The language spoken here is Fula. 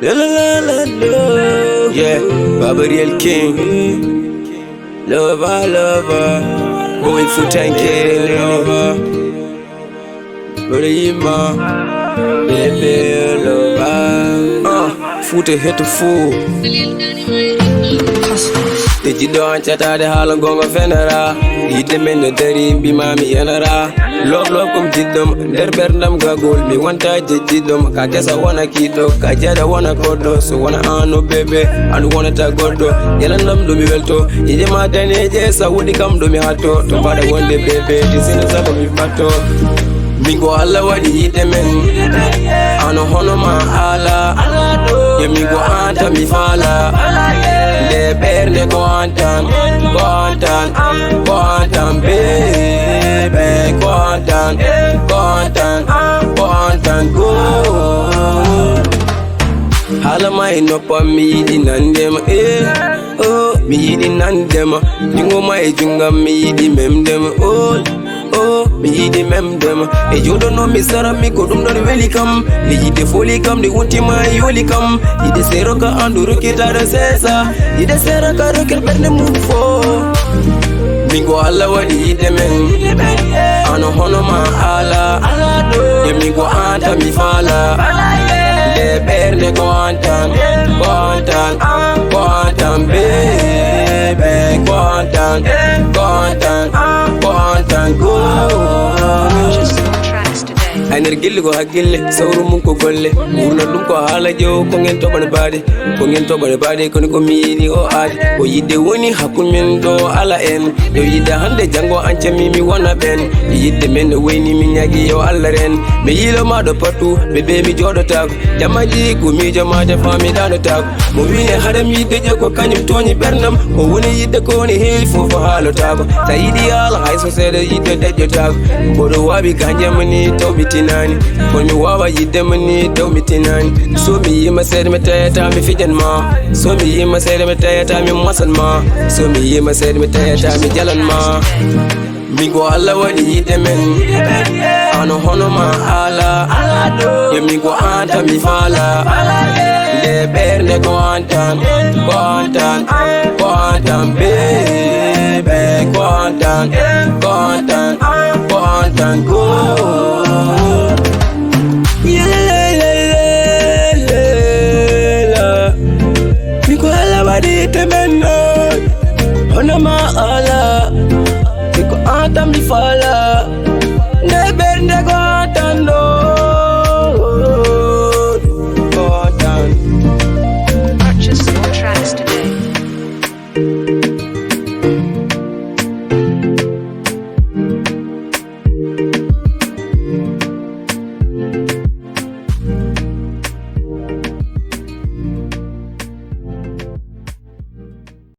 La la la la la. Yeah, Babariel King. Lover, lover. Going for 10K, lover. Brima. Baby, lover. Foot a hit the fool. Did you don't chat out the Halagonga Fenera? Eat them in the dairy, be mammy enera. Love come to them, their bernam gaggle. Me one time did them. I guess I wanna keep dog. I just wanna go do. So wanna no baby, and wanna tag go do. Yellow them do me well to. In the mountain ages, I would come to me hot to. But I want the baby, this is a of me pato. Me go alla what eat them in. I know honor my Allah. Yeah, me go anta me fala. De berne go antan, baby, go antan, go. Hala mai no pa mi di nandem, oh, mi di nandem. Jingo mai junga mi di memdem, oh, me the mem them. Hey, you don't know me, Sarah, me go don't really come. He the fully come, the one my yoli come. He the seroka and the rocket at the sesa. He the seraka rocket, but the move for. Me go alla what he the men. I know honor my Allah. Yeah, me go anta me fala. De berne go antan, baby, go antan, go. Ainer gilli go hagille sawru mun ko golle urna dum ko hala jo ko ngel tobane bade ko ni ko miini o aadi o yidde woni hakun men do ala en yo yidde hande jango ance mi wona ben yidde men woni mi nyagi yo alla ren me yilo ma do patu be mi jodo tago jamaji ko mi jamaade fami dano tago mo wine hadam yidde je ko kanyum toni bernam o woni yidde ko ni hel fofo halo tago ta yidi ala hay so sede yidde dejo tago bodo wabi kanjamani tawbiti when me wawa yidde mani do mi tinani so mi yima said me tayata mi fijan ma so mi yima said me tayata mi masan ma so mi yima said me tayata mi jalan ma mi go alla wadi yidde men ano hono ma ala ye mi go anta mi fala de berne go antan baby go antan, go.